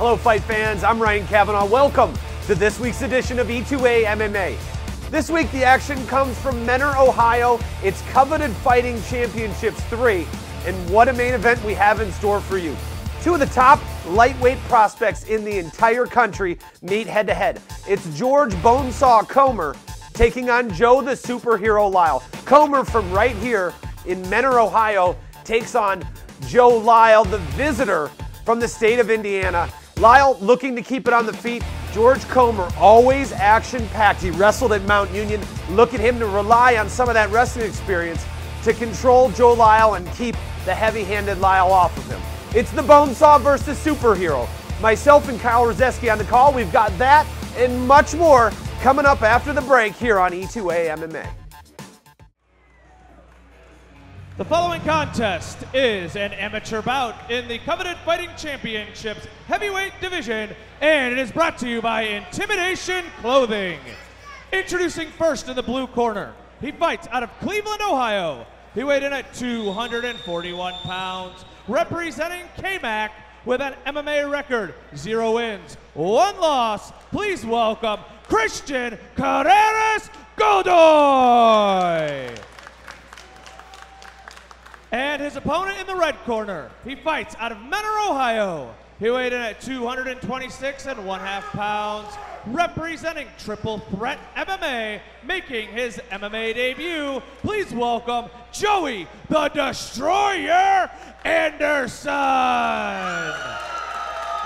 Hello, fight fans. I'm Ryan Cavanaugh. Welcome to this week's edition of E2A MMA. This week, the action comes from Menor, Ohio. It's Coveted Fighting Championships 3, and what a main event we have in store for you. Two of the top lightweight prospects in the entire country meet head-to-head. It's George Bonesaw Comer taking on Joe the Superhero Lyle. Comer from right here in Menor, Ohio, takes on Joe Lyle, the visitor from the state of Indiana. Lyle looking to keep it on the feet. George Comer, always action-packed. He wrestled at Mount Union. Look at him to rely on some of that wrestling experience to control Joe Lyle and keep the heavy-handed Lyle off of him. It's the Bonesaw versus Superhero. Myself and Kyle Rozeski on the call. We've got that and much more coming up after the break here on E2A MMA. The following contest is an amateur bout in the Coveted Fighting Championships heavyweight division, and it is brought to you by Intimidation Clothing. Introducing first in the blue corner, he fights out of Cleveland, Ohio. He weighed in at 241 pounds, representing K-Mac with an MMA record, 0 wins, 1 loss. Please welcome Cristian Carreras-Godoy. And his opponent in the red corner, he fights out of Menor, Ohio. He weighed in at 226.5 pounds, representing Triple Threat MMA, making his MMA debut. Please welcome Joey the Destroyer Anderson.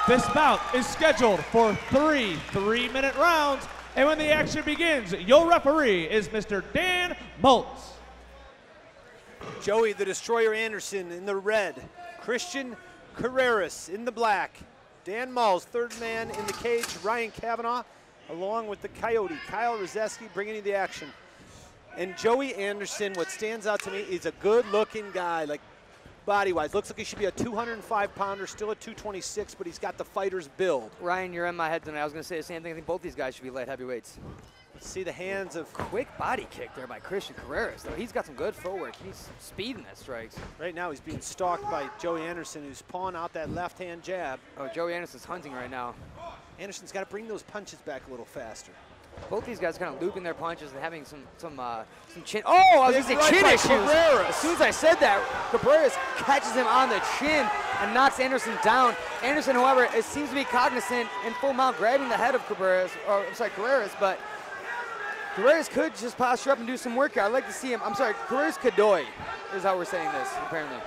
This bout is scheduled for 3 3-minute rounds, and when the action begins, your referee is Mr. Dan Maltz. Joey the Destroyer Anderson in the red, Cristian Carreras in the black, Dan Maltz, third man in the cage, Ryan Cavanaugh, along with the Coyote, Kyle Rozeski, bringing you the action. And Joey Anderson, what stands out to me, is a good-looking guy, like body-wise. Looks like he should be a 205-pounder, still at 226, but he's got the fighter's build. Ryan, you're in my head tonight. I was going to say the same thing. I think both these guys should be light heavyweights. Let's see the hands of... Quick body kick there by Cristian Carreras, though. He's got some good footwork. He's speed in that strikes. Right now, he's being stalked by Joey Anderson, who's pawing out that left-hand jab. Oh, Joey Anderson's hunting right now. Anderson's got to bring those punches back a little faster. Both these guys kind of looping their punches and having some chin. Oh, I was going to say chin issues. Carreras. As soon as I said that, Carreras catches him on the chin and knocks Anderson down. Anderson, however, it seems to be cognizant in full mount, grabbing the head of Carreras, but Carreras could just posture up and do some work here. I'd like to see him. Carreras-Godoy is how we're saying this, apparently.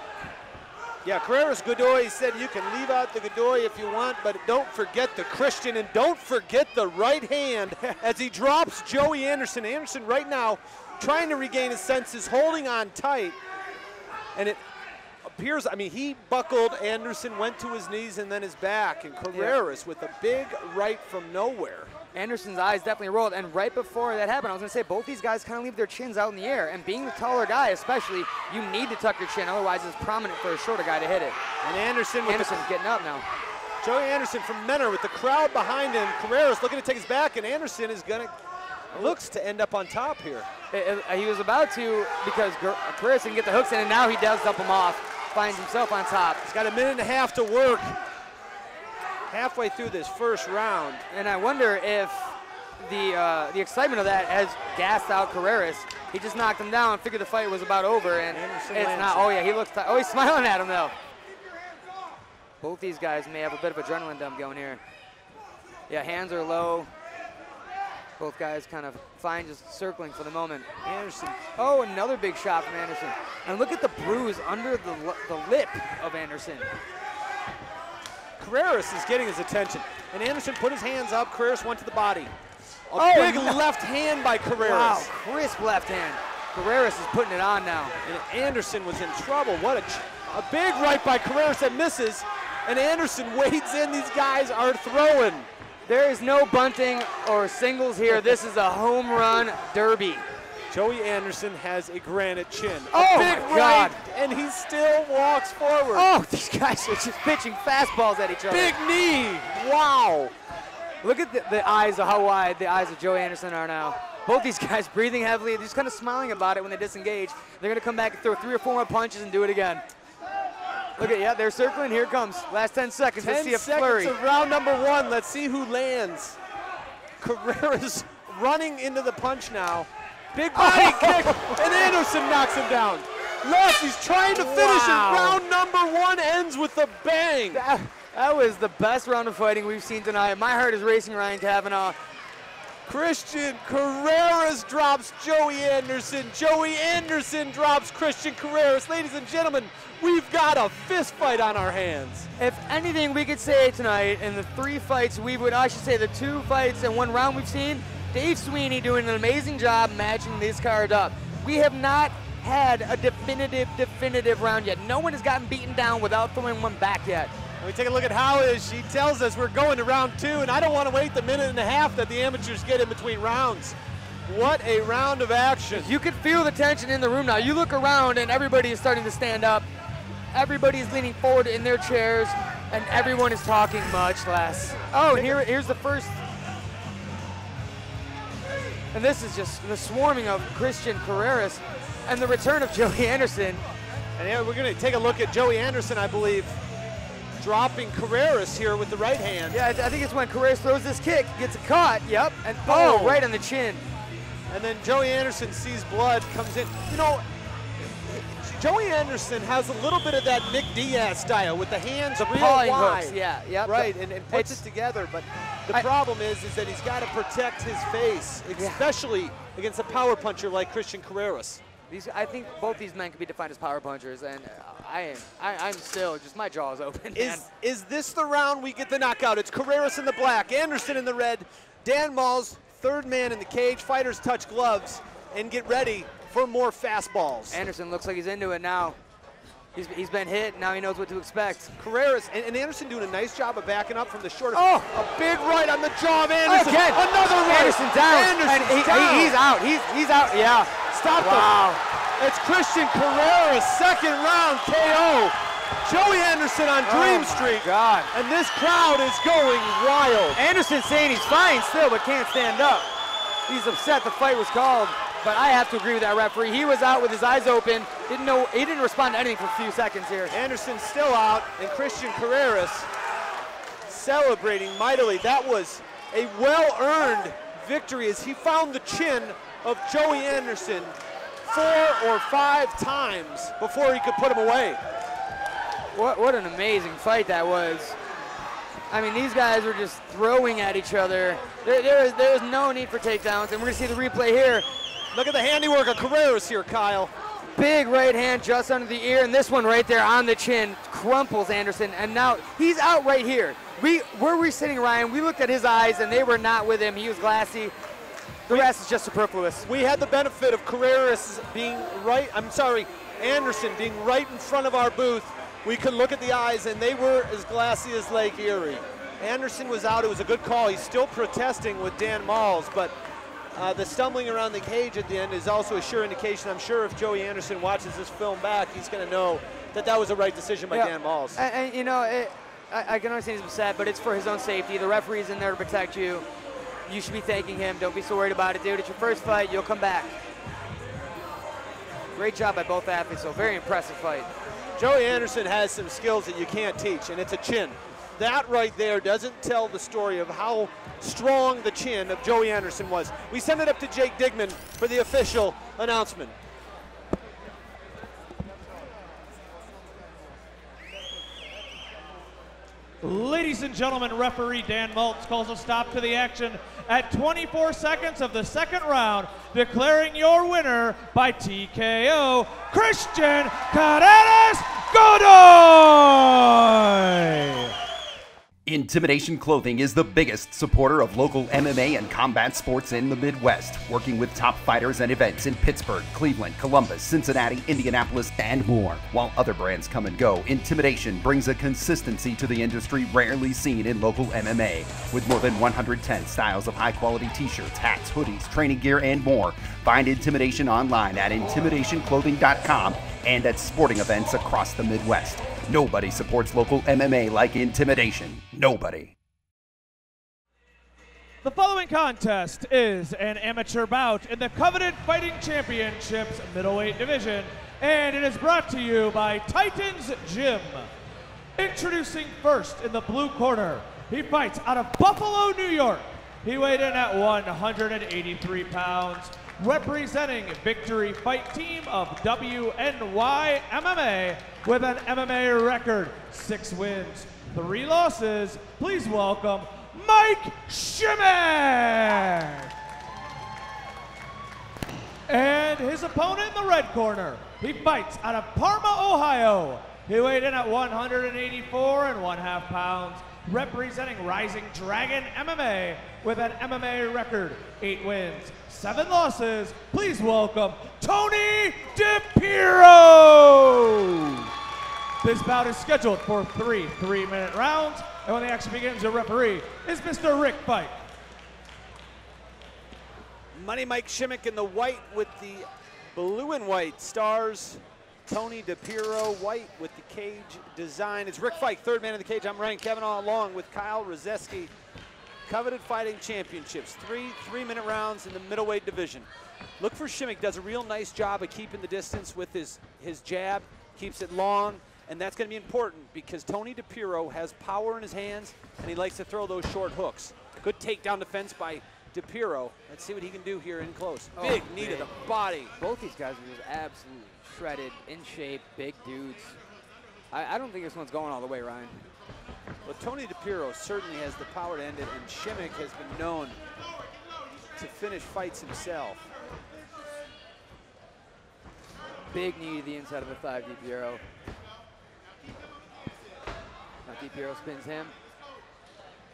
Yeah, Carreras-Godoy said you can leave out the Godoy if you want, but don't forget the Cristian, and don't forget the right hand as he drops Joey Anderson. Anderson right now trying to regain his senses, holding on tight, and it appears, I mean, he buckled, Anderson went to his knees and then his back, and Carreras with a big right from nowhere. Anderson's eyes definitely rolled, and right before that happened, I was going to say both these guys kind of leave their chins out in the air, and being the taller guy especially, you need to tuck your chin, otherwise it's prominent for a shorter guy to hit it. And Anderson's getting up now. Joey Anderson from Menor with the crowd behind him. Carreras looking to take his back, and Anderson is going to, looks to end up on top here. He was about to, because Carreras can get the hooks in, and now he does dump him off, finds himself on top. He's got a minute and a half to work. Halfway through this first round. And I wonder if the excitement of that has gassed out Carreras. He just knocked him down, figured the fight was about over, and it's not. Oh yeah, he looks, oh, he's smiling at him though. Both these guys may have a bit of adrenaline dump going here. Yeah, hands are low. Both guys kind of fine, just circling for the moment. Anderson. Oh, another big shot from Anderson. And look at the bruise under the lip of Anderson. Carreras is getting his attention, and Anderson put his hands up. Carreras went to the body. A big left hand by Carreras. Wow, crisp left hand. Carreras is putting it on now. And Anderson was in trouble. What a big right by Carreras that misses, and Anderson wades in. These guys are throwing. There is no bunting or singles here. This is a home run derby. Joey Anderson has a granite chin. Oh, big my God. And he still walks forward. Oh, these guys are just pitching fastballs at each other. Big knee. Wow. Look at the eyes of how wide the eyes of Joey Anderson are now. Both these guys breathing heavily, just kind of smiling about it when they disengage. They're going to come back and throw 3 or 4 more punches and do it again. Look at, yeah, they're circling. Here it comes. Last 10 seconds. Let's see a 10 seconds flurry. of round number 1. Let's see who lands. Carreras running into the punch now. Big body kick, and Anderson knocks him down. Left, he's trying to finish it. Round number 1 ends with a bang. That was the best round of fighting we've seen tonight. My heart is racing, Ryan Kavanaugh. Cristian Carreras drops Joey Anderson. Joey Anderson drops Cristian Carreras. Ladies and gentlemen, we've got a fist fight on our hands. If anything we could say tonight in the 3 fights I should say the 2 fights and 1 round we've seen, Dave Sweeney doing an amazing job matching this card up. We have not had a definitive round yet. No one has gotten beaten down without throwing one back yet. We take a look at how she tells us we're going to round 2, and I don't want to wait the minute and a half that the amateurs get in between rounds. What a round of action. You can feel the tension in the room now. You look around and everybody is starting to stand up. Everybody is leaning forward in their chairs, and everyone is talking much less. Oh, and here's the first. And this is just the swarming of Cristian Carreras and the return of Joey Anderson. And yeah, we're going to take a look at Joey Anderson, I believe, dropping Carreras here with the right hand. Yeah, I think it's when Carreras throws this kick, gets it caught, yep, and boom, right on the chin. And then Joey Anderson sees blood, comes in. You know, Joey Anderson has a little bit of that Nick Diaz style with the hands real pawing wide. hooks, yeah, yep. Right, and puts it together, but the problem is that he's got to protect his face, especially against a power puncher like Cristian Carreras. I think both these men can be defined as power punchers, and I'm still just, my jaw is open. Is this the round we get the knockout? It's Carreras in the black, Anderson in the red, Dan Malls, third man in the cage. Fighters touch gloves and get ready for more fastballs. Anderson looks like he's into it now. He's been hit, now he knows what to expect. Carreras, and Anderson doing a nice job of backing up from the shorter. Oh, a big right on the jaw of Anderson. Again. Another right. Anderson down. Anderson's down. He's out. He's out. Yeah. Stop him. It's Cristian Carreras, second round KO. Joey Anderson on Dream Street. God. And this crowd is going wild. Anderson's saying he's fine still, but can't stand up. He's upset the fight was called. But I have to agree with that referee. He was out with his eyes open. He didn't respond to anything for a few seconds here. Anderson's still out, and Cristian Carreras celebrating mightily. That was a well-earned victory as he found the chin of Joey Anderson 4 or 5 times before he could put him away. What an amazing fight that was. I mean, these guys were just throwing at each other. There is no need for takedowns, and we're going to see the replay here. Look at the handiwork of Carreras here, Kyle. Big right hand just under the ear, and this one right there on the chin crumples Anderson, and now he's out right here. Where we're sitting, Ryan, we looked at his eyes, and they were not with him. He was glassy. The rest is just superfluous. We had the benefit of Carreras being Anderson being right in front of our booth. We could look at the eyes, and they were as glassy as Lake Erie. Anderson was out. It was a good call. He's still protesting with Dan Malls, but the stumbling around the cage at the end is also a sure indication. I'm sure if Joey Anderson watches this film back, he's going to know that was a right decision by Dan Malls. And you know, I can understand he's upset, but it's for his own safety. The referee's in there to protect you. You should be thanking him. Don't be so worried about it, dude. It's your first fight. You'll come back. Great job by both athletes, so very impressive fight. Joey Anderson has some skills that you can't teach, and it's a chin. That right there doesn't tell the story of how strong the chin of Joey Anderson was. We send it up to Jake Digman for the official announcement. Ladies and gentlemen, referee Dan Maltz calls a stop to the action at 24 seconds of the second round, declaring your winner by TKO, Cristian Carreras-Godoy. Intimidation Clothing is the biggest supporter of local MMA and combat sports in the Midwest, working with top fighters and events in Pittsburgh, Cleveland, Columbus, Cincinnati, Indianapolis, and more. While other brands come and go, Intimidation brings a consistency to the industry rarely seen in local MMA. With more than 110 styles of high-quality t-shirts, hats, hoodies, training gear, and more, find Intimidation online at intimidationclothing.com and at sporting events across the Midwest. Nobody supports local MMA like Intimidation. Nobody. The following contest is an amateur bout in the Coveted Fighting Championships middleweight division and it is brought to you by Titans Gym. Introducing first in the blue corner, he fights out of Buffalo, New York. He weighed in at 183 pounds, representing Victory Fight Team of WNY MMA with an MMA record, 6 wins, 3 losses. Please welcome Mike Shimmick. And his opponent in the red corner, he fights out of Parma, Ohio. He weighed in at 184 1/2 pounds, representing Rising Dragon MMA with an MMA record, 8 wins, 7 losses. Please welcome Tony Dipiro. This bout is scheduled for 3 3-minute rounds, and when the action begins, the referee is Mr. Rick Pike. Money Mike Shimmick in the white with the blue and white stars. Tony Depiro, white with the cage design. It's Rick Fike, third man in the cage. I'm Ryan Kavanaugh along with Kyle Rozeski. Coveted Fighting Championships, 3 3-minute rounds in the middleweight division. Look for Shimmick, does a real nice job of keeping the distance with his jab, keeps it long, and that's gonna be important because Tony Depiro has power in his hands and he likes to throw those short hooks. Good takedown defense by Depiro. Let's see what he can do here in close. Big knee to the body. Both these guys are just absolutely shredded, in shape, big dudes. I don't think this one's going all the way, Ryan. Well, Tony Depiro certainly has the power to end it, and Shimmick has been known to finish fights himself. Big knee to the inside of the thigh, Dipiero. Now Dipiero spins him.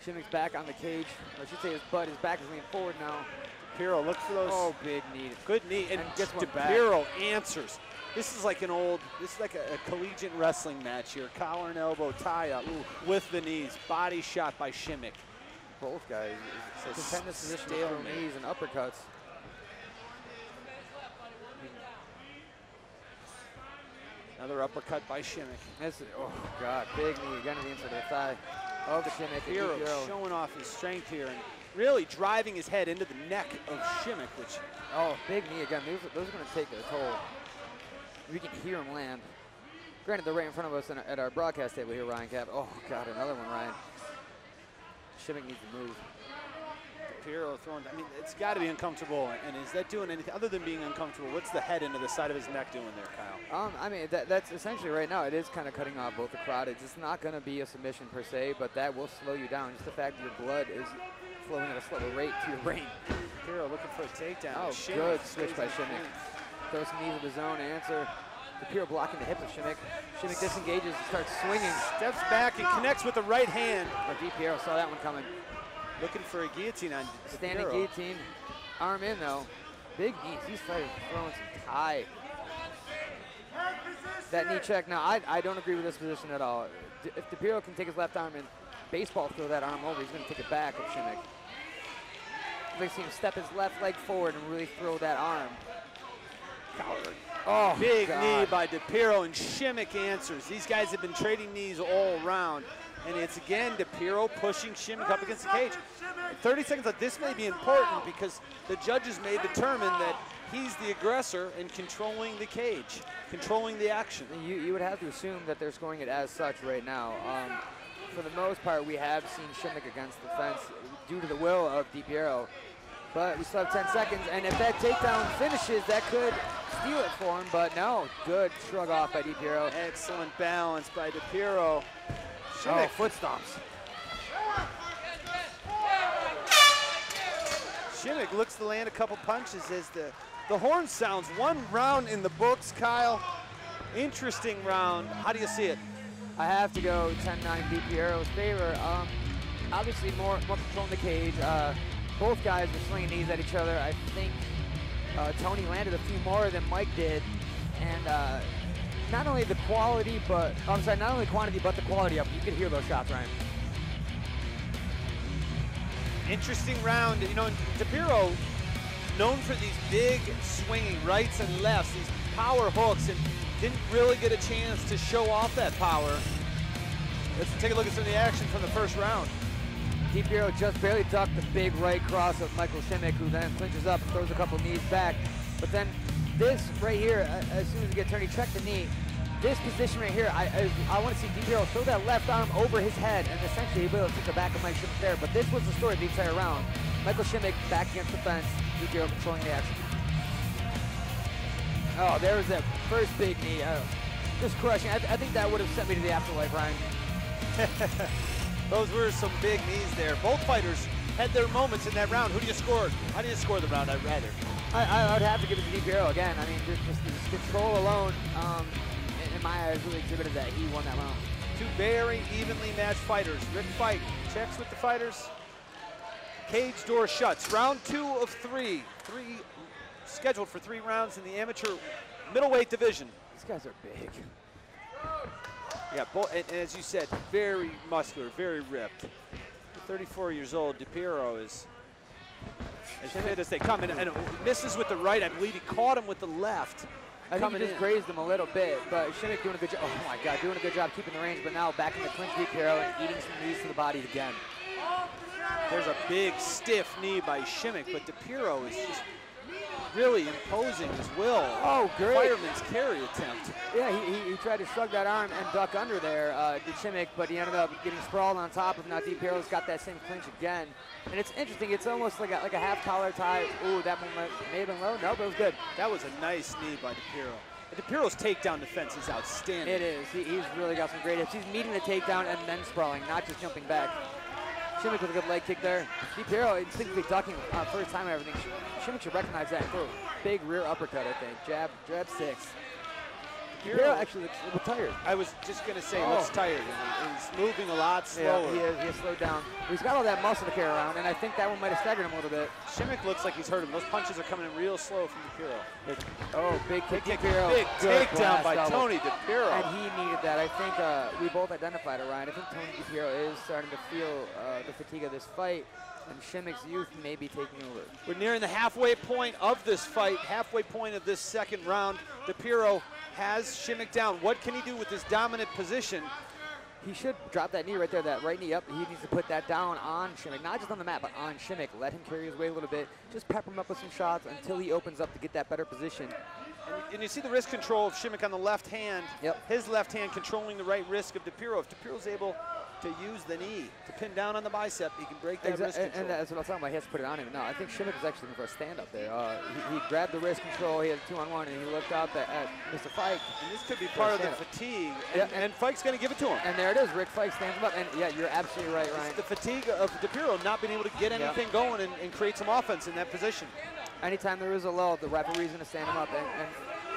Shimmick's back on the cage. Or I should say his butt, his back is leaning forward now. Depiro, look for those. Oh, big knee. Good knee, and gets one Depiro answers. This is like a collegiate wrestling match here. Collar and elbow tie up with the knees. Body shot by Shimmick. Both guys defend this position with throw knees and uppercuts. Another uppercut by Shimmick. Oh God, big knee again to the inside of the thigh of Shimmick. Depiro showing off his strength here and really driving his head into the neck of Shimmick, which. Oh, big knee again. Those are going to take their toll. We can hear him land. Granted, they're right in front of us at our broadcast table here, Ryan Cap. Oh God, another one, Ryan. Shimmick needs to move. Depiro throwing, I mean, it's got to be uncomfortable. And is that doing anything other than being uncomfortable? What's the head into the side of his neck doing there, Kyle? I mean, that's essentially right now. It is kind of cutting off both the carotids. It's not going to be a submission per se, but that will slow you down. Just the fact that your blood is flowing at a slower rate to your brain. Depiro looking for a takedown. Oh, Shimmick good switch by Shimmick. Throws some knees of his own, answer. Depiro blocking the hip of Shimmick. Shimmick disengages and starts swinging. Steps back and connects with the right hand. But Dipiero saw that one coming. Looking for a guillotine on Standing Depiro. guillotine. Arm in though. Big knees. These fighters throwing some tie. That knee check. Now, I don't agree with this position at all. If Depiro can take his left arm and baseball throw that arm over, he's going to take it back of Shimmick. I'd see him step his left leg forward and really throw that arm. Oh, big knee by Depiro, and Shimmick answers. These guys have been trading knees all around, and it's again Depiro pushing Shimmick up against the cage. 30 seconds left. This may be important because the judges may determine that he's the aggressor in controlling the cage, controlling the action. You would have to assume that they're scoring it as such right now. For the most part, we have seen Shimmick against the fence due to the will of Dipiero. But we still have 10 seconds, and if that takedown finishes, that could steal it for him, but no. Good shrug off by Dipiero. Excellent balance by Depiro. Shimmick. Foot stomps. Shimmick looks to land a couple punches as the horn sounds. 1 round in the books, Kyle. Interesting round. How do you see it? I have to go 10-9 Dipiero's favor. Obviously more control in the cage. Both guys were slinging knees at each other. I think Tony landed a few more than Mike did. And not only the quality, but, not only quantity, but the quality of them. You could hear those shots, Ryan. Interesting round. You know, Depiro, known for these big swinging rights and lefts, these power hooks, and didn't really get a chance to show off that power. Let's take a look at some of the action from the first round. Dipiero just barely ducked the big right cross of Michael Shimmick, who then clinches up and throws a couple knees back. But then this right here, as soon as he gets turned, he checked the knee. This position right here, I want to see Depiro throw that left arm over his head, and essentially he will take the back of Mike Shimmick there. But this was the story of the entire round. Michael Shimmick back against the fence, Depiro controlling the action. Oh, there was that first big knee. Just crushing. I think that would have sent me to the afterlife, Ryan. Those were some big knees there. Both fighters had their moments in that round. Who do you score? How do you score the round? I'd rather. I would have to give it to Depiro again. I mean, just control alone, in my eyes, really exhibited that he won that round. Two very evenly matched fighters. Rick Fight checks with the fighters. Cage door shuts. Round 2 of 3. Scheduled for 3 rounds in the amateur middleweight division. These guys are big. Yeah, and as you said, very muscular, very ripped. 34 years old, Depiro is as fit as they come, and misses with the right. I believe he caught him with the left. I think he just grazed him a little bit, but Shimmick doing a good job. Oh my God, doing a good job keeping the range, but now back in the clinch, Depiro, and eating some knees to the body again. There's a big, stiff knee by Shimmick, but Depiro is just really imposing his will. Oh, great. Fireman's carry attempt. Yeah, he tried to shrug that arm and duck under there, did Shimmick, but he ended up getting sprawled on top of him. Now Depiro's got that same clinch again. And it's interesting, it's almost like a half collar tie. Ooh, that one may have been low. No, but it was good. That was a nice knee by Depiro. Depiro's takedown defense is outstanding. It is. He's really got some great hips. He's meeting the takedown and then sprawling, not just jumping back. Shimmick with a good leg kick there. Depiro instinctively ducking first time and everything. Shimmick should recognize that and throw a big rear uppercut, I think. Jab 6. Depiro actually looks a little tired. I was just going to say, looks tired. He's moving a lot slower. Yeah, he has slowed down. He's got all that muscle to carry around, and I think that one might have staggered him a little bit. Shimmick looks like he's hurt him. Those punches are coming in real slow from Depiro. Oh, big kick, Depiro. Big takedown by Tony Depiro. And he needed that. I think we both identified it, Ryan. I think Tony Depiro is starting to feel the fatigue of this fight, and Shimmick's youth may be taking over. We're nearing the halfway point of this fight, halfway point of this second round. Depiro has Shimmick down. What can he do with this dominant position? He should drop that knee right there, that right knee up. He needs to put that down on Shimmick, not just on the mat, but on Shimmick. Let him carry his weight a little bit. Just pepper him up with some shots until he opens up to get that better position. And you see the wrist control of Shimmick on the left hand. Yep. His left hand controlling the right wrist of Depiro. If Depiro's able to use the knee to pin down on the bicep, he can break that wrist control. And that's what I was talking about. He has to put it on him. No, I think Shimmick was actually looking for a stand-up there. He grabbed the wrist control. He had a 2-on-1, and he looked up at Mr. Fike. And this could be part of the fatigue. And Fike's going to give it to him. And there it is. Rick Fike stands him up. And yeah, you're absolutely right, Ryan. It's the fatigue of Depiro not being able to get anything going and create some offense in that position. Anytime there is a lull, the referee's going to stand him up. And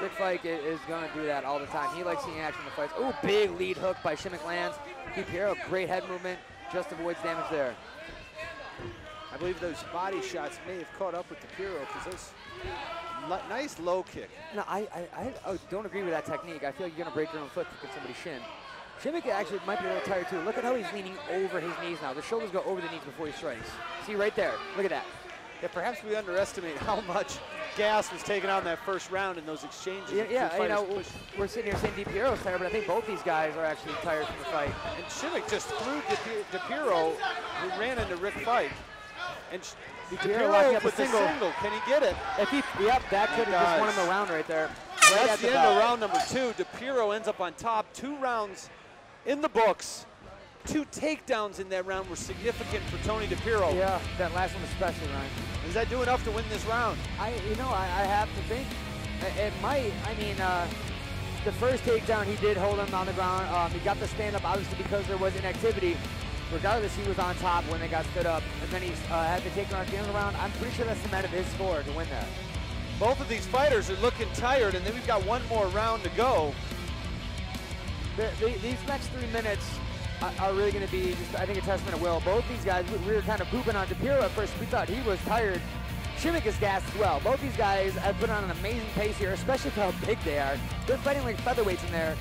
Rick Fike is going to do that all the time. He likes seeing action in the fights. Oh, big lead hook by Shimmick lands. Depiro, great head movement, just avoids damage there. I believe those body shots may have caught up with Depiro because those nice low kick. No, I don't agree with that technique. I feel like you're going to break your own foot kicking somebody's shin. Shimmick actually might be a little tired too. Look at how he's leaning over his knees now. The shoulders go over the knees before he strikes. See right there, look at that. Yeah, perhaps we underestimate how much gas was taken out in that first round in those exchanges. Yeah, you know, we're sitting here saying Depiro's tired, but I think both these guys are actually tired from the fight. And Shimmick just threw Depiro, who ran into Rick Fike. And Depiro locking up with a single. Can he get it? If he, yep, that could have just won him the round right there. Right That's the end of round number 2. Depiro ends up on top. 2 rounds in the books. 2 takedowns in that round were significant for Tony Depiro. Yeah, that last one especially, Ryan. Does that do enough to win this round? I have to think it might. I mean, the first takedown he did hold him on the ground. He got the stand up obviously because there was inactivity. Regardless, he was on top when they got stood up, and then he had to take him at the end of the round. I'm pretty sure that's the amount of his score to win that. Both of these fighters are looking tired, and then we've got one more round to go. These next 3 minutes are really going to be just, I think, a testament of will. Both these guys, we were kind of pooping on Depiro at first. We thought he was tired. Shimmick is gassed as well. Both these guys have put on an amazing pace here, especially for how big they are. They're fighting like featherweights in there,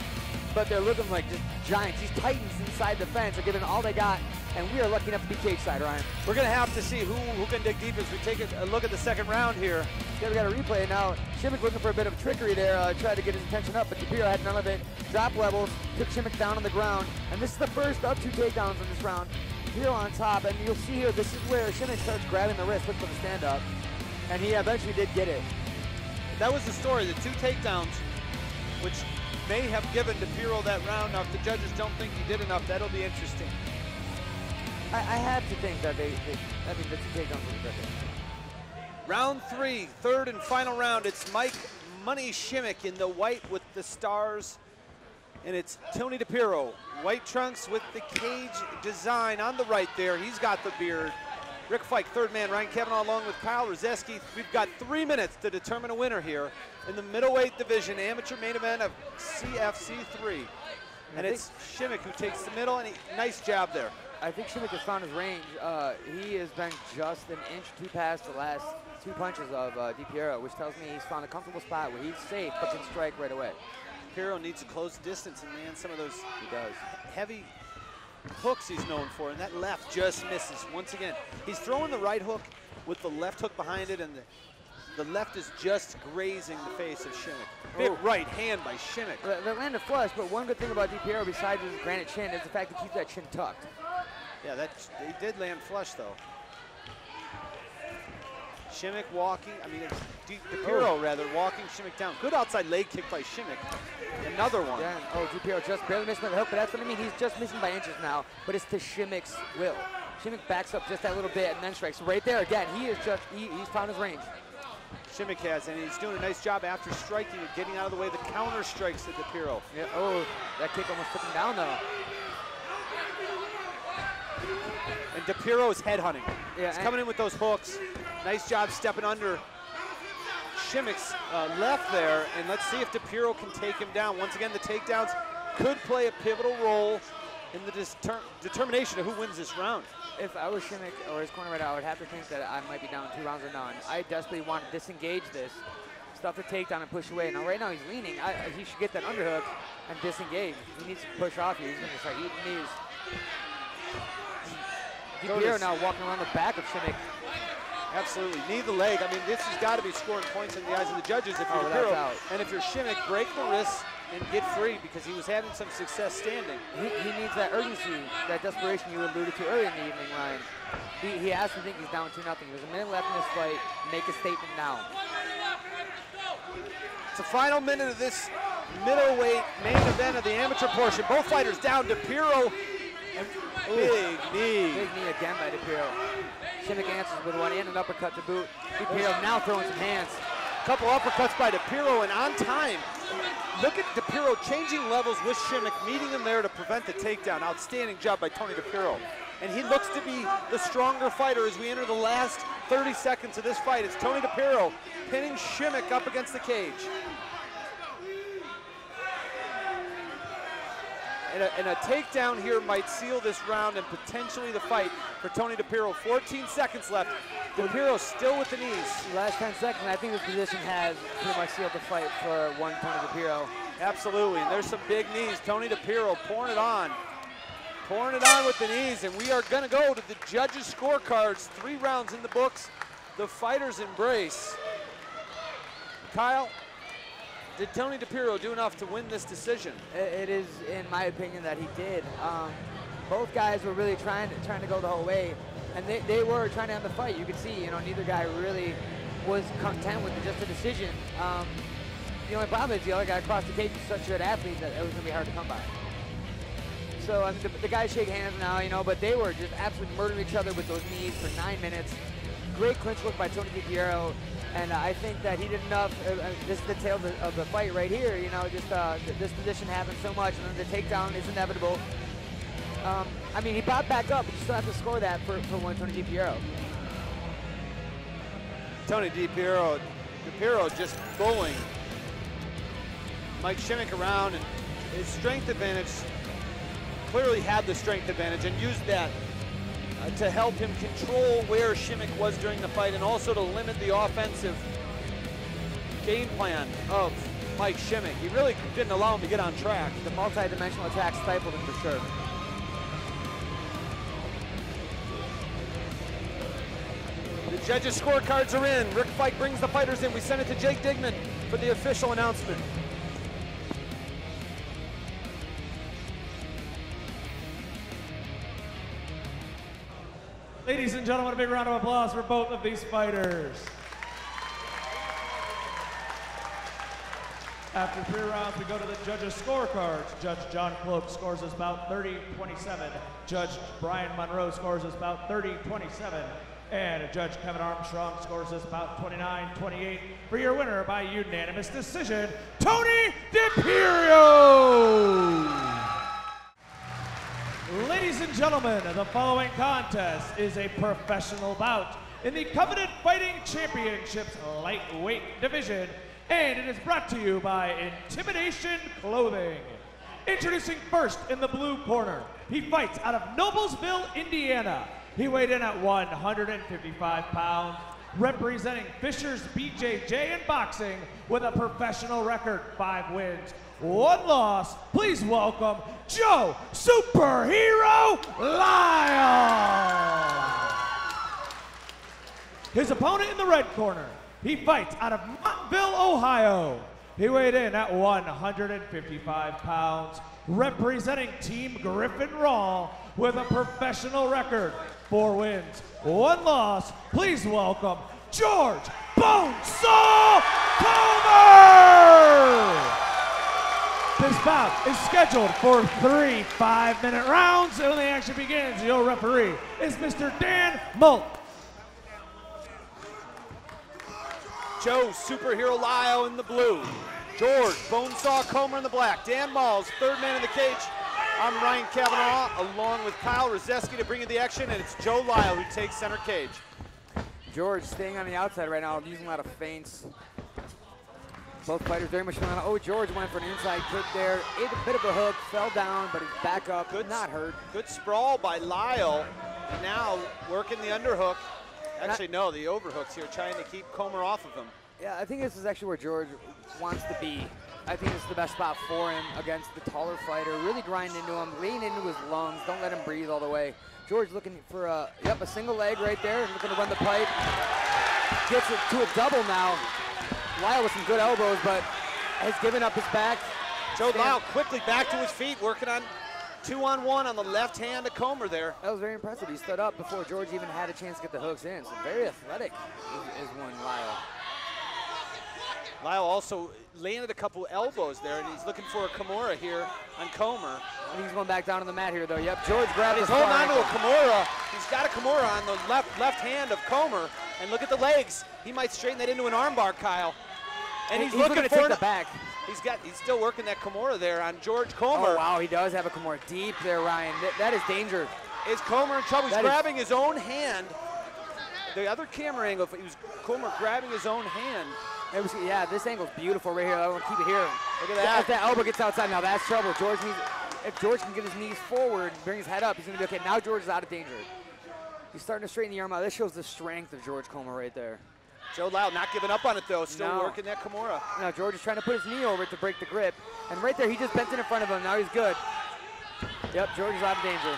but they're looking like just giants. These titans inside the fence are giving all they got, and we are lucky enough to be cage side, Ryan. We're going to have to see who can dig deep as we take a look at the second round here. Yeah, we got a replay now. Shimmick looking for a bit of trickery there, tried to get his attention up, but Depiro had none of it. Drop levels, took Shimmick down on the ground, and this is the first of 2 takedowns in this round. Depiro on top, and you'll see here, this is where Shimmick starts grabbing the wrist, looking for the stand-up, and he eventually did get it. that was the story, the 2 takedowns, which may have given Depiro that round. Now, if the judges don't think he did enough, that'll be interesting. I have to think that the 2 takedowns were good. Round 3, third and final round. It's Mike Money Shimmick in the white with the stars. And it's Tony Depiro, white trunks with the cage design on the right there. He's got the beard. Rick Fike, third man, Ryan Kavanaugh along with Kyle Rzeski. We've got 3 minutes to determine a winner here in the middleweight division, amateur main event of CFC3. And it's Shimmick who takes the middle, and nice job there. I think Shimmick has found his range. He has been just an inch or 2 past the last 2 punches of Dipiero, which tells me he's found a comfortable spot where he's safe but can strike right away. Depiro needs to close distance and land some of those heavy hooks he's known for, and that left just misses. Once again, he's throwing the right hook with the left hook behind it, and the left is just grazing the face of Shimmick. Big right hand by Shimmick. That landed flush, but one good thing about Dipiero besides his granite chin is the fact that he keeps that chin tucked. Yeah, he did land flush though. Shimmick walking, Depiro rather, walking Shimmick down. Good outside leg kick by Shimmick. Another one. Yeah, Depiro just barely missed by the hook, but that's what I mean. He's just missing by inches now, but it's to Shimmick's will. Shimmick backs up just that little bit and then strikes. Right there again, he's found his range. Shimmick has, and he's doing a nice job after striking and getting out of the way. The counter strikes to Depiro. Yeah, that kick almost took him down though. And Depiro is headhunting. Yeah, he's coming in with those hooks. Nice job stepping under Shimmick's left there, and let's see if Depiro can take him down. Once again, the takedowns could play a pivotal role in the determination of who wins this round. If I was Shimmick or his corner right now, I would have to think that I might be down 2 rounds or none. I desperately want to disengage this, stuff the takedown and push away. Now right now he's leaning. He should get that underhook and disengage. He needs to push off here. He's going to start eating knees. Depiro now walking around the back of Shimmick. Absolutely, knee the leg. I mean, this has got to be scoring points in the eyes of the judges if you're Depiro. And if you're Shimmick, break the wrists and get free because he was having some success standing. He needs that urgency, that desperation you alluded to earlier in the evening, Ryan. He has to think he's down 2-0. There's a minute left in this fight. Make a statement now. It's the final minute of this middleweight main event of the amateur portion. Both fighters down. Depiro and big knee. Big knee again by Depiro. Shimmick answers with one and an uppercut to boot. Depiro now throwing some hands. Couple uppercuts by Depiro and on time. Look at Depiro changing levels with Shimmick, meeting him there to prevent the takedown. Outstanding job by Tony Depiro. And he looks to be the stronger fighter as we enter the last 30 seconds of this fight. It's Tony Depiro pinning Shimmick up against the cage. And a takedown here might seal this round and potentially the fight for Tony Depiro. 14 seconds left. Depiro still with the knees. Last 10 seconds, I think this position has pretty much sealed the fight for one Tony Depiro. Absolutely, and there's some big knees. Tony Depiro pouring it on. Pouring it on with the knees, and we are gonna go to the judges' scorecards. 3 rounds in the books. The fighters embrace. Kyle, did Tony Depiro do enough to win this decision? It is, in my opinion, that he did. Both guys were really trying to go the whole way, and they were trying to end the fight. You could see, neither guy really was content with just a decision. The only problem is the other guy across the cage is such a good athlete that it was gonna be hard to come by. So I mean, the guys shake hands now, but they were just absolutely murdering each other with those knees for 9 minutes. Great clinch look by Tony Dipiero. And I think that he did enough. This is the tail of the fight right here. This position happens so much, and then the takedown is inevitable. I mean, he popped back up, but you still have to score that for one Tony Dipiero. Tony Depiro just bullying Mike Shimmick around, and his strength advantage, clearly had the strength advantage and used that to help him control where Shimmick was during the fight and also to limit the offensive game plan of Mike Shimmick. He really didn't allow him to get on track. The multi-dimensional attack stifled him for sure. The judges' scorecards are in. Rick Fike brings the fighters in. We send it to Jake Digman for the official announcement. Ladies and gentlemen, a big round of applause for both of these fighters. After 3 rounds, we go to the judges' scorecards. Judge John Cloak scores us about 30-27. Judge Brian Monroe scores us about 30-27. And Judge Kevin Armstrong scores us about 29-28 for your winner by unanimous decision, Tony Dipiro! Ladies and gentlemen, the following contest is a professional bout in the Coveted Fighting Championships lightweight division, and it is brought to you by Intimidation Clothing. Introducing first in the blue corner, he fights out of Noblesville, Indiana. He weighed in at 155 pounds, representing Fisher's BJJ in boxing with a professional record, 5 wins, 1 loss. Please welcome Joe Superhero Lyle. His opponent in the red corner, he fights out of Montville, Ohio. He weighed in at 155 pounds, representing Team Griffin Raw with a professional record, 4 wins, 1 loss. Please welcome George Bonesaw Comer! This bout is scheduled for 3 5-minute rounds, and when the action begins, your referee is Mr. Dan Molt. Joe Superhero Lyle in the blue. George Bonesaw Comer in the black. Dan Malls, 3rd man in the cage. I'm Ryan Kavanaugh, along with Kyle Rozeski to bring you the action, and it's Joe Lyle who takes center cage. George staying on the outside right now, using a lot of feints. Both fighters very much going on. Oh, George went for an inside kick there. Ate a bit of a hook, fell down, but he's back up, not hurt. Good sprawl by Lyle, and now working the underhook. Actually, no, the overhooks here, trying to keep Comer off of him. Yeah, I think this is actually where George wants to be. I think this is the best spot for him against the taller fighter. Really grind into him, lean into his lungs, don't let him breathe all the way. George looking for a single leg right there and looking to run the pipe. Gets it to a double now. Lyle with some good elbows, but has given up his back. Joe Lyle quickly back to his feet, working on 2-on-1 on the left hand of Comer there. That was very impressive. He stood up before George even had a chance to get the hooks in. So very athletic is one Lyle. Lyle also landed a couple elbows there, and he's looking for a Kimura here on Comer. And he's going back down on the mat here, though. Yep, George grabbed his holding on to a Kimura. He's got a Kimura on the left hand of Comer, and look at the legs. He might straighten that into an armbar, Kyle. And he's looking to for take the back. He's still working that Kimura there on George Comer. Oh wow, he does have a Kimura deep there, Ryan. That is danger. Is Comer in trouble? He's grabbing his own hand. The other camera angle, he was Comer grabbing his own hand. Yeah, this angle's beautiful right here. I want to keep it here. Look at that. If that elbow gets outside, now that's trouble. If George can get his knees forward and bring his head up, he's going to be okay. Now George is out of danger. He's starting to straighten the arm out. This shows the strength of George Comer right there. Joe Lyle not giving up on it, though. Still working that Kimura. Now George is trying to put his knee over it to break the grip. And right there, he just bent it in front of him. Now he's good. Yep, George is out of danger.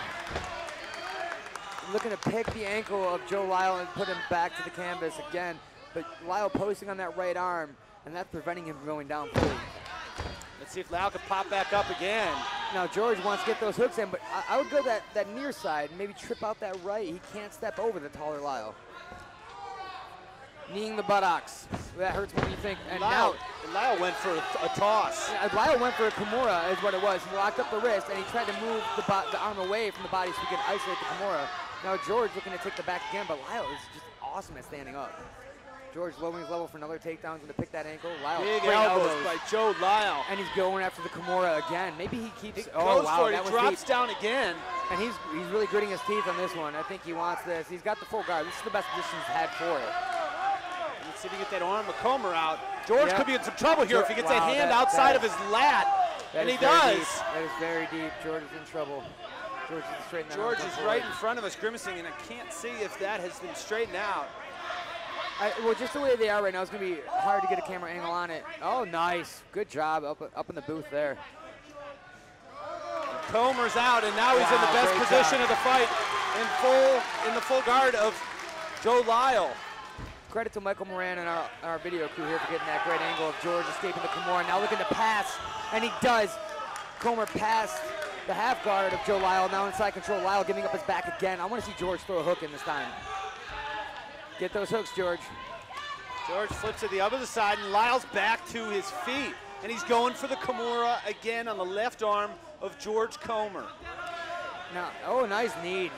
Looking to pick the ankle of Joe Lyle and put him back to the canvas again. But Lyle posting on that right arm, and that's preventing him from going down fully. Let's see if Lyle can pop back up again. Now George wants to get those hooks in, but I would go that near side, maybe trip out that right. He can't step over the taller Lyle. Kneeing the buttocks. That hurts when you think. And Lyle went for a toss. Yeah, Lyle went for a Kimura is what it was. He locked up the wrist, and he tried to move the arm away from the body so he could isolate the Kimura. Now George looking to take the back again, but Lyle is just awesome at standing up. George lowering his level for another takedown, going to pick that ankle. Lyle, big elbows by Joe Lyle. And he's going after the Kimura again. Maybe he keeps. He goes for it. He drops down again. And he's really gritting his teeth on this one. I think he wants this. He's got the full guard. This is the best position he's had for it. Let's see if he get that arm of Comer out. George could be in some trouble here if he gets that hand outside of his lat. And he does. Deep. That is very deep. George is in trouble. George is right in front of us grimacing, and I can't see if that has been straightened out. Well, just the way they are right now, it's going to be hard to get a camera angle on it. Oh, nice. Good job up in the booth there. Comer's out, and now he's in the best position of the fight in the full guard of Joe Lyle. Credit to Michael Moran and our video crew here for getting that great angle of George escaping the Kimura. Now looking to pass, and he does. Comer passed the half guard of Joe Lyle. Now inside control, Lyle giving up his back again. I want to see George throw a hook in this time. Get those hooks, George. George flips to the other side, and Lyle's back to his feet. and he's going for the Kimura again on the left arm of George Comer. Now, oh, nice knee.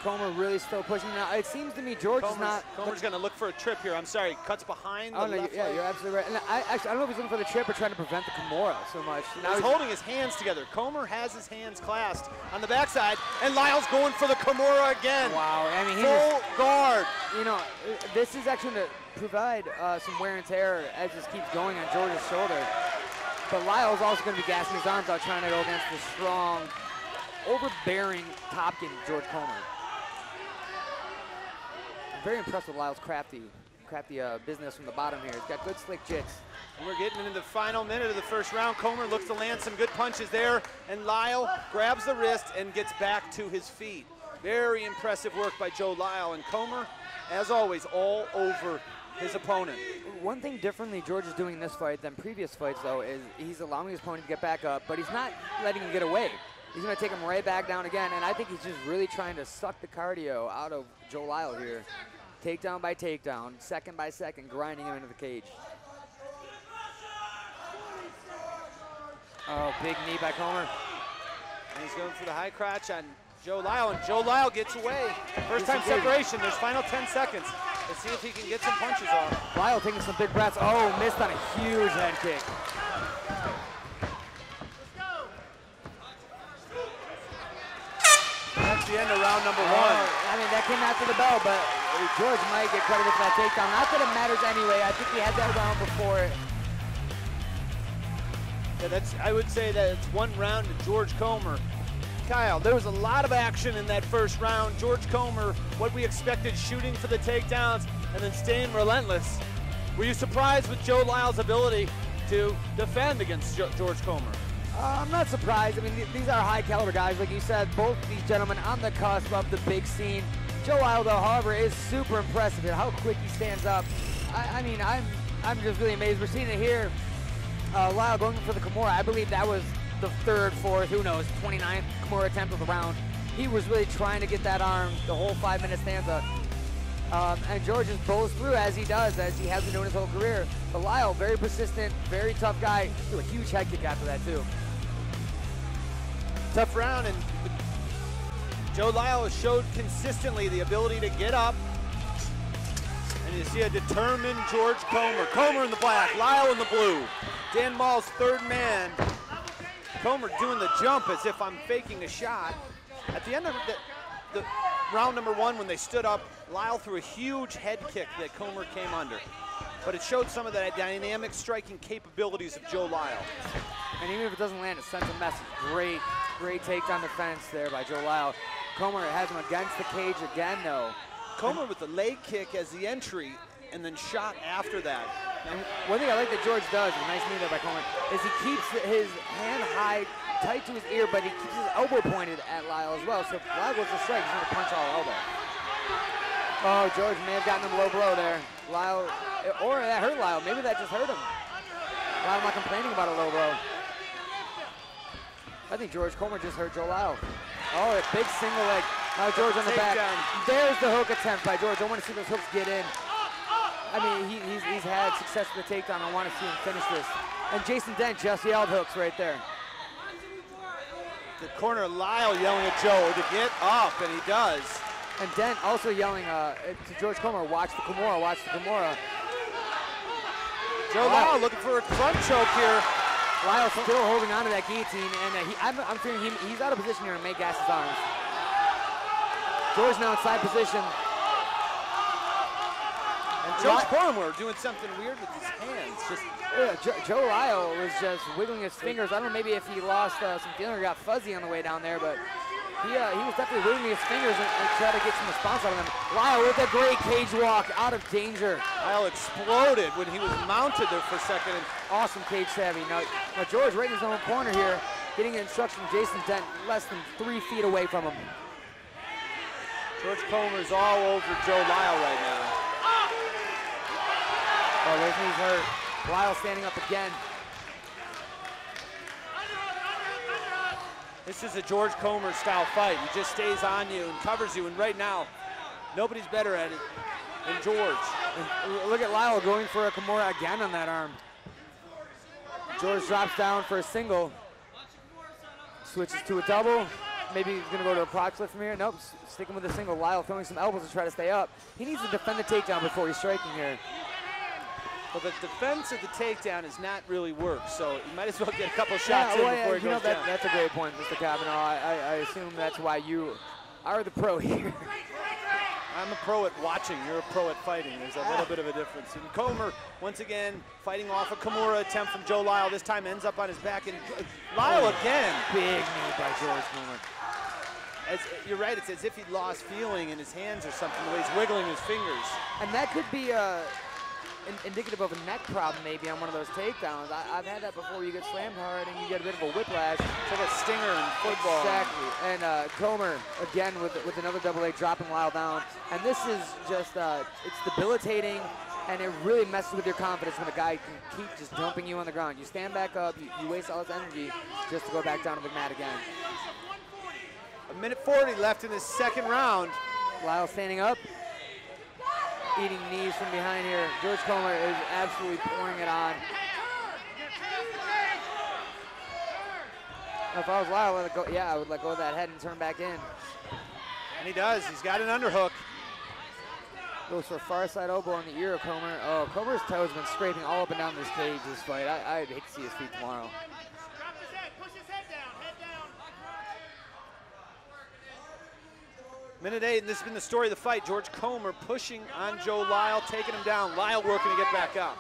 Comer really still pushing. Now, it seems to me George is not. Comer's going to look for a trip here. I'm sorry, cuts behind the left yeah, leg. you're absolutely right. And I don't know if he's looking for the trip or trying to prevent the Kimura so much. Now he's holding his hands together. Comer has his hands clasped on the backside, and Lyle's going for the Kimura again. Wow, I mean, full guard. You know, this is actually going to provide some wear and tear as this keeps going on George's shoulder. But Lyle's also going to be gassing his arms out, trying to go against the strong, overbearing Topkin George Comer. I'm very impressed with Lyle's crafty business from the bottom here. He's got good slick jits. And we're getting into the final minute of the first round. Comer looks to land some good punches there, and Lyle grabs the wrist and gets back to his feet. Very impressive work by Joe Lyle, and Comer, as always, all over his opponent. One thing differently George is doing in this fight than previous fights, though, is he's allowing his opponent to get back up, but he's not letting him get away. He's going to take him right back down again, and I think he's just really trying to suck the cardio out of Joe Lyle here. Takedown by takedown, second by second, grinding him into the cage. Oh, big knee by Comer. And he's going for the high crotch on Joe Lyle, and Joe Lyle gets away. First time separation, there's final 10 seconds. Let's see if he can get some punches off. Lyle taking some big breaths. Oh, missed on a huge head kick. That's the end of round number 1. I mean, that came after the bell, but George might get credited for that takedown. Not that it matters anyway. I think he had that round before it. Yeah, I would say that it's 1 round to George Comer. Kyle, there was a lot of action in that first round. George Comer, what we expected, shooting for the takedowns and then staying relentless. Were you surprised with Joe Lyle's ability to defend against George Comer? I'm not surprised. I mean, these are high caliber guys. Like you said, both these gentlemen on the cusp of the big scene. Joe Lyle, though, however, is super impressive at how quick he stands up. I mean, I'm just really amazed. We're seeing it here. Lyle going for the Kimura. I believe that was the 3rd, 4th, who knows, 29th Kimura attempt of the round. He was really trying to get that arm the whole 5-minute stanza. And George just blows through as he does, as he has been doing his whole career. But Lyle, very persistent, very tough guy. Threw a huge head kick after that, too. Tough round, and Joe Lyle has showed consistently the ability to get up. And you see a determined George Comer. Comer in the black, Lyle in the blue. Dan Maul's 3rd man. Comer doing the jump as if I'm faking a shot. At the end of the round number 1, when they stood up, Lyle threw a huge head kick that Comer came under. But it showed some of the dynamic striking capabilities of Joe Lyle. And even if it doesn't land, it sends a message. Great takedown defense there by Joe Lyle. Comer has him against the cage again, though. Comer with the leg kick as the entry, and then shot after that. And one thing I like that George does, a nice knee there by Comer, is he keeps his hand high, tight to his ear, but he keeps his elbow pointed at Lyle as well. So if Lyle goes to strike, he's going to punch all elbow. Oh, George may have gotten him low blow there. Lyle, or that hurt Lyle. Maybe that just hurt him. Lyle not complaining about a low blow. I think George Comer just hurt Joe Lyle. Oh, a big single leg. Now George on the back. There's the hook attempt by George. I want to see those hooks get in. I mean, he's had success with the takedown. I want to see him finish this. And Jason Dent just yelled hooks right there. The corner, Lyle yelling at Joe to get up, and he does. And Dent also yelling to George Comer, watch the Kimura, watch the Kimura. Joe Lyle looking for a front choke here. Lyle still holding on to that guillotine, and I'm feeling he's out of position here to make gas his arms. George now inside position. And George Comer doing something weird with his hands. Joe Lyle was just wiggling his fingers. I don't know, maybe if he lost some feeling or got fuzzy on the way down there, but he was definitely wiggling his fingers and trying to get some response out of them. Lyle with a great cage walk, out of danger. Lyle exploded when he was mounted there for a second. Awesome cage savvy. Now George right in his own corner here, getting instruction from Jason Dent, less than 3 feet away from him. George Comer's all over Joe Lyle right now. Oh, those knees hurt. Lyle standing up again. This is a George Comer style fight. He just stays on you and covers you, and right now, nobody's better at it than George. And look at Lyle going for a Kimura again on that arm. George drops down for a single. Switches to a double. Maybe he's gonna go to a prod clip from here. Nope, sticking with a single. Lyle throwing some elbows to try to stay up. He needs to defend the takedown before he's striking here. Well, the defense of the takedown has not really worked, so you might as well get a couple shots in before he goes down. That's a great point, Mr. Kavanaugh. I assume that's why you are the pro here. I'm a pro at watching, you're a pro at fighting. There's a little bit of a difference. And Comer, once again, fighting off a Kimura attempt from Joe Lyle. This time ends up on his back. And Lyle again. Big knee by George Comer. You're right, it's as if he lost feeling in his hands or something, the way he's wiggling his fingers. And that could be indicative of a neck problem maybe on one of those takedowns. I've had that before. You get slammed hard and you get a bit of a whiplash. It's like a stinger in football. Exactly. And Comer again with another double leg, dropping Lyle down. And this is just it's debilitating, and it really messes with your confidence when a guy can keep just dumping you on the ground. You stand back up, you waste all this energy just to go back down to the mat again. 1:40 left in this second round. Lyle standing up, eating knees from behind here. George Comer is absolutely pouring it on. If I was Lyle, I would let go of that head and turn back in. And he does. He's got an underhook. Goes for a far side elbow on the ear of Comer. Oh, Comer's toe has been scraping all up and down this cage this fight. I'd hate to see his feet tomorrow. Minute 8, and this has been the story of the fight. George Comer pushing on Joe Lyle, taking him down. Lyle working to get back up.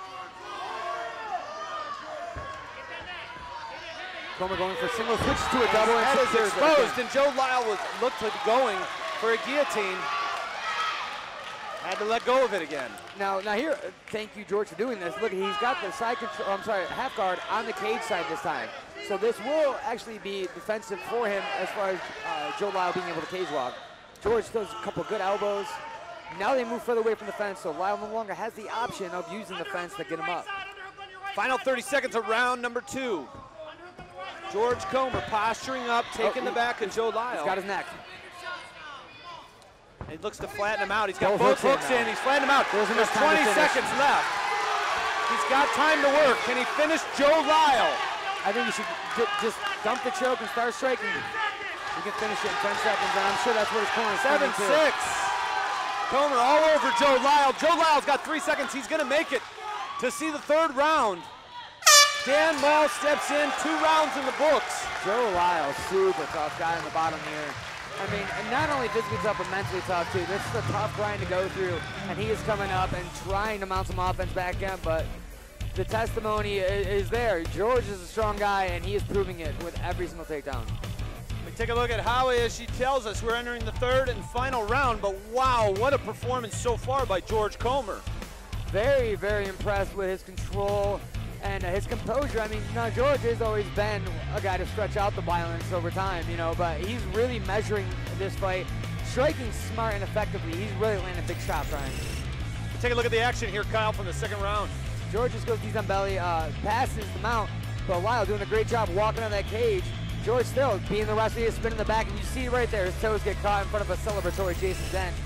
Comer going for a single, switches to a double. His head is exposed, and Joe Lyle looked to be going for a guillotine. Had to let go of it again. Now here, thank you, George, for doing this. Look, he's got the side control, half guard on the cage side this time. So this will actually be defensive for him as far as Joe Lyle being able to cage walk. George does a couple good elbows. Now they move further away from the fence, so Lyle no longer has the option of using the fence to get him up. Final 30 seconds of round number 2. George Comer posturing up, taking the back of Joe Lyle. He's got his neck. He looks to flatten him out. He's got both hooks in. He's flattened him out. There's 20 seconds left. He's got time to work. Can he finish Joe Lyle? I think you should just dump the choke and start striking. You can finish it in 10 seconds, and I'm sure that's what his corner is. 7-6. Comer all over Joe Lyle. Joe Lyle's got 3 seconds. He's going to make it to see the third round. Dan Lyle steps in, 2 rounds in the books. Joe Lyle, super tough guy in the bottom here. I mean, and not only physically tough, but mentally tough too. This is a tough grind to go through, and he is coming up and trying to mount some offense back in, but the testimony is there. George is a strong guy, and he is proving it with every single takedown. Take a look at Howie as she tells us we're entering the third and final round, but wow, what a performance so far by George Comer. Very, very impressed with his control and his composure. I mean, now George has always been a guy to stretch out the violence over time, you know, but he's really measuring this fight, striking smart and effectively. He's really landing big shots, Ryan. Take a look at the action here, Kyle, from the second round. George just goes knees on belly, passes the mount, but Lyle doing a great job walking on that cage. George still being the wrestler, he's spinning the back, and you see right there, his toes get caught in front of a celebratory Jason Dent.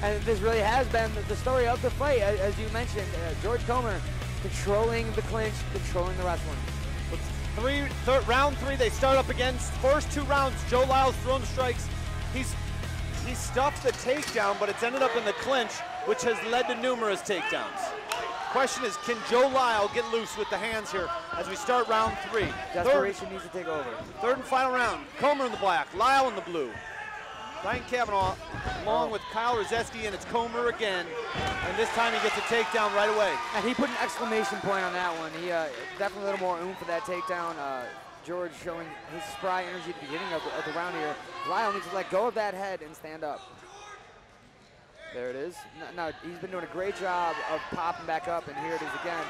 And this really has been the story of the fight, as you mentioned. George Comer controlling the clinch, controlling the wrestling. Round 3, they start up again. First 2 rounds, Joe Lyle's thrown strikes. He's stuffed the takedown, but it's ended up in the clinch, which has led to numerous takedowns. Question is, can Joe Lyle get loose with the hands here as we start round 3? Desperation needs to take over. Third and final round. Comer in the black, Lyle in the blue. Ryan Kavanaugh along with Kyle Rozeski, and it's Comer again. And this time he gets a takedown right away. And he put an exclamation point on that one. He definitely a little more oomph for that takedown. George showing his spry energy at the beginning of the round here. Lyle needs to let go of that head and stand up. There it is. Now, he's been doing a great job of popping back up, and here it is again.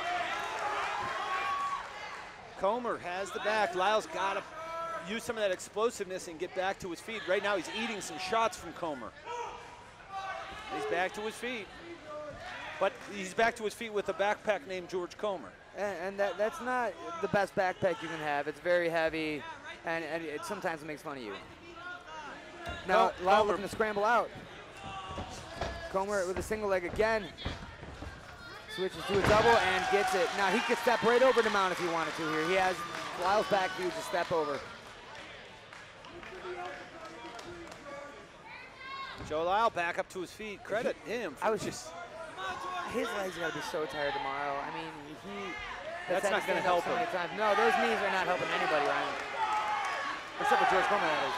Comer has the back. Lyle's got to use some of that explosiveness and get back to his feet. Right now, he's eating some shots from Comer. He's back to his feet. But he's back to his feet with a backpack named George Comer. And that's not the best backpack you can have. It's very heavy, and it sometimes makes fun of you. Now, Lyle looking to scramble out. Comer with a single leg again. Switches to a double and gets it. Now he could step right over the mount if he wanted to here. He has Lyle's back view to step over. Joe Lyle back up to his feet. Credit him. His legs are gonna be so tired tomorrow. I mean, that's not gonna help him. No, those knees are not helping anybody, Ryan. Except for George Comer, that is.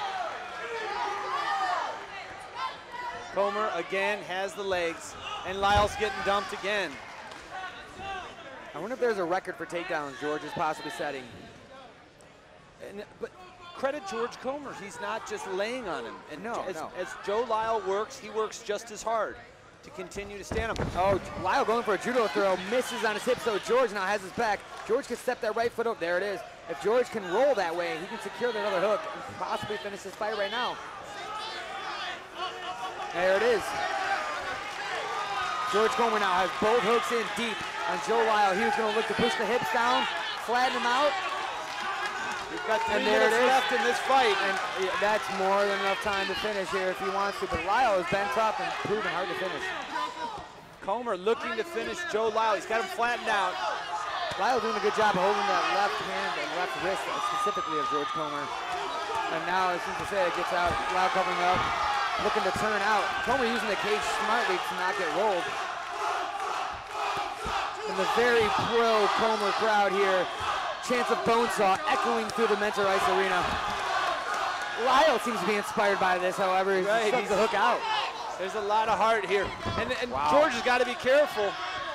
Comer again has the legs, and Lyle's getting dumped again. I wonder if there's a record for takedowns George is possibly setting. But credit George Comer. He's not just laying on him. And no. As Joe Lyle works, he works just as hard to continue to stand him. Oh, Lyle going for a judo throw, misses on his hip, so George now has his back. George can step that right foot up. There it is. If George can roll that way, he can secure another hook and possibly finish this fight right now. There it is. George Comer now has both hooks in deep on Joe Lyle. He was going to look to push the hips down, flatten him out. We've got 3 minutes left in this fight. And that's more than enough time to finish here if he wants to. But Lyle has been tough and proven hard to finish. Comer looking to finish Joe Lyle. He's got him flattened out. Lyle doing a good job of holding that left hand and left wrist specifically of George Comer. And now, as soon as it gets out, Lyle coming up, looking to turn out. Comer using the cage smartly to not get rolled. And the very pro Comer crowd here. Chants of bonesaw echoing through the Mentor Ice Arena. Lyle seems to be inspired by this, however, he stuck the hook out. There's a lot of heart here. And wow. George has got to be careful.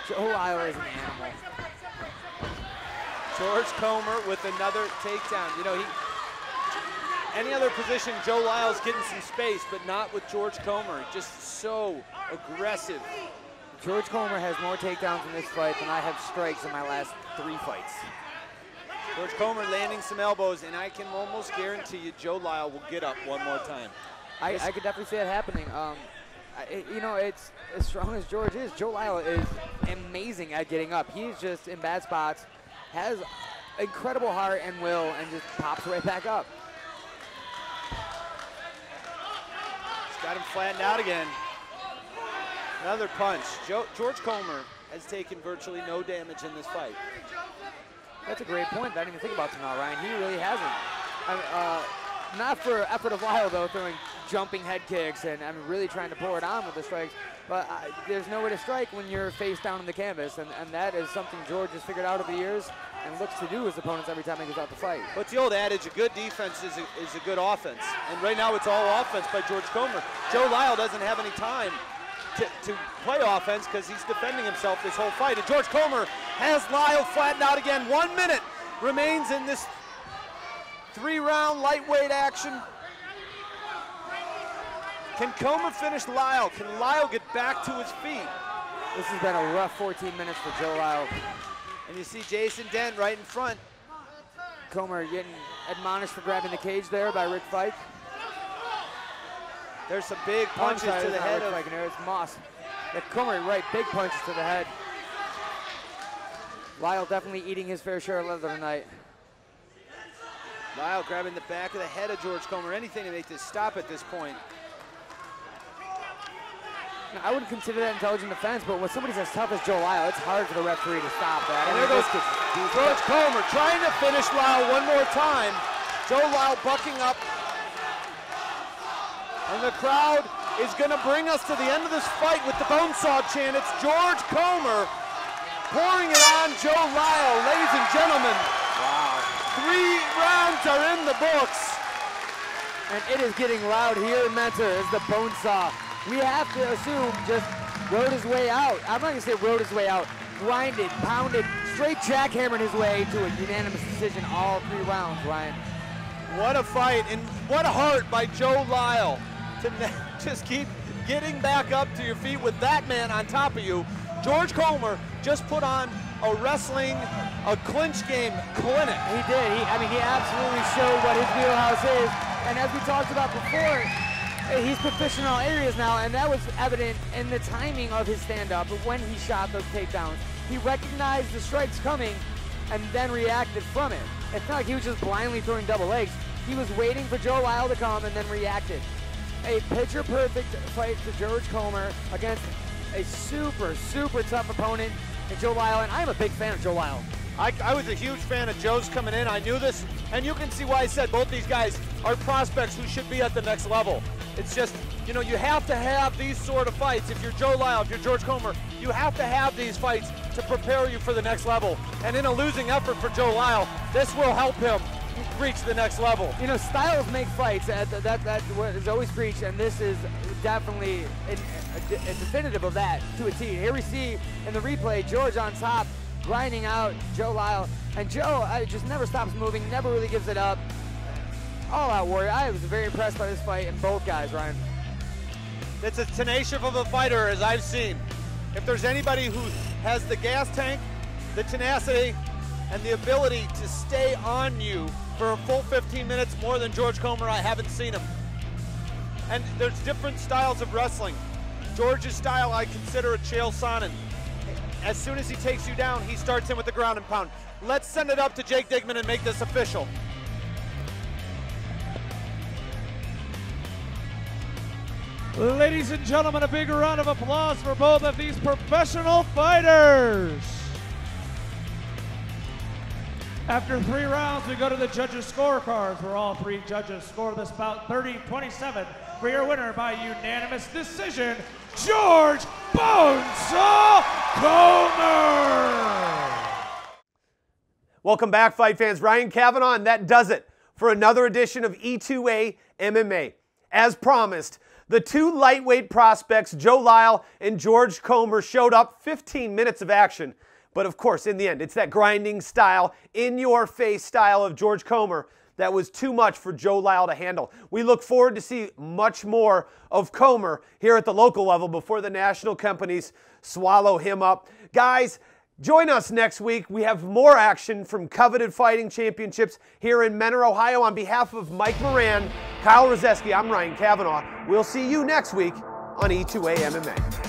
Joe Lyle is an animal. George Comer with another takedown. You know, any other position, Joe Lyle's getting some space, but not with George Comer. Just so aggressive. George Comer has more takedowns in this fight than I have strikes in my last 3 fights. George Comer landing some elbows, and I can almost guarantee you Joe Lyle will get up one more time. I could definitely see it happening. You know, it's as strong as George is. Joe Lyle is amazing at getting up. He's just in bad spots, has incredible heart and will, and just pops right back up. He's got him flattened out again. Another punch. George Comer has taken virtually no damage in this fight. That's a great point. I didn't even think about tonight, Ryan. He really hasn't. Not for effort of Lyle, though, throwing jumping head kicks and really trying to pour it on with the strikes. But there's nowhere to strike when you're face down in the canvas, and that is something George has figured out over the years and looks to do his opponents every time he goes out to fight. But it's the old adage, a good defense is a good offense. And right now it's all offense by George Comer. Joe Lyle doesn't have any time to play offense because he's defending himself this whole fight. And George Comer has Lyle flattened out again. 1 minute remains in this 3-round lightweight action. Can Comer finish Lyle? Can Lyle get back to his feet? This has been a rough 14 minutes for Joe Lyle. And you see Jason Dent right in front. Comer getting admonished for grabbing the cage there by Rick Fike. There's some big punches to the head of Fike, and it's Moss. Comer right, big punches to the head. Lyle definitely eating his fair share of leather tonight. Lyle grabbing the back of the head of George Comer. Anything to make this stop at this point. Now, I wouldn't consider that intelligent defense, but when somebody's as tough as Joe Lyle, it's hard for the referee to stop that. And there goes George Comer trying to finish Lyle one more time. Joe Lyle bucking up. And the crowd is going to bring us to the end of this fight with the bonesaw chant. It's George Comer pouring it on Joe Lyle. Ladies and gentlemen, wow. 3 rounds are in the books. And it is getting loud here in Mentor as the bonesaw. We have to assume just rode his way out. I'm not going to say rode his way out. Grinded, pounded, straight jackhammered his way to a unanimous decision all 3 rounds, Ryan. What a fight, and what a heart by Joe Lyle to just keep getting back up to your feet with that man on top of you. George Comer just put on a clinch game clinic. He did. He absolutely showed what his wheelhouse is. And as we talked about before, he's proficient in all areas now, and that was evident in the timing of his stand-up when he shot those takedowns. He recognized the strikes coming and then reacted from it. It's not like he was just blindly throwing double legs. He was waiting for Joe Lyle to come and then reacted. A picture-perfect fight for George Comer against a super, super tough opponent. and Joe Lyle, and I'm a big fan of Joe Lyle. I was a huge fan of Joe's coming in. I knew this, and you can see why I said both these guys are prospects who should be at the next level. It's just, you know, you have to have these sort of fights. If you're Joe Lyle, if you're George Comer, you have to have these fights to prepare you for the next level. And in a losing effort for Joe Lyle, this will help him reach the next level. You know, styles make fights. That's what is always preached, and this is definitely a definitive of that to a T. Here we see in the replay, George on top, grinding out Joe Lyle. And Joe just never stops moving, never really gives it up. All out warrior. I was very impressed by this fight and both guys, Ryan. It's as tenacious of a fighter as I've seen. If there's anybody who has the gas tank, the tenacity, and the ability to stay on you for a full 15 minutes more than George Comer, I haven't seen him. And there's different styles of wrestling. George's style I consider a Chael Sonnen. As soon as he takes you down, he starts in with the ground and pound. Let's send it up to Jake Digman and make this official. Ladies and gentlemen, a big round of applause for both of these professional fighters. After 3 rounds, we go to the judges' scorecards, where all 3 judges score this bout 30-27 for your winner by unanimous decision, George Bonesaw Comer. Welcome back, fight fans. Ryan Kavanaugh, and that does it for another edition of E2A MMA. As promised, the 2 lightweight prospects, Joe Lyle and George Comer, showed up. 15 minutes of action. But of course, in the end, it's that grinding style, in-your-face style of George Comer that was too much for Joe Lyle to handle. We look forward to see much more of Comer here at the local level before the national companies swallow him up. Guys, join us next week. We have more action from Coveted Fighting Championships here in Mentor, Ohio. On behalf of Mike Moran, Kyle Rozeski, I'm Ryan Kavanaugh. We'll see you next week on E2A MMA.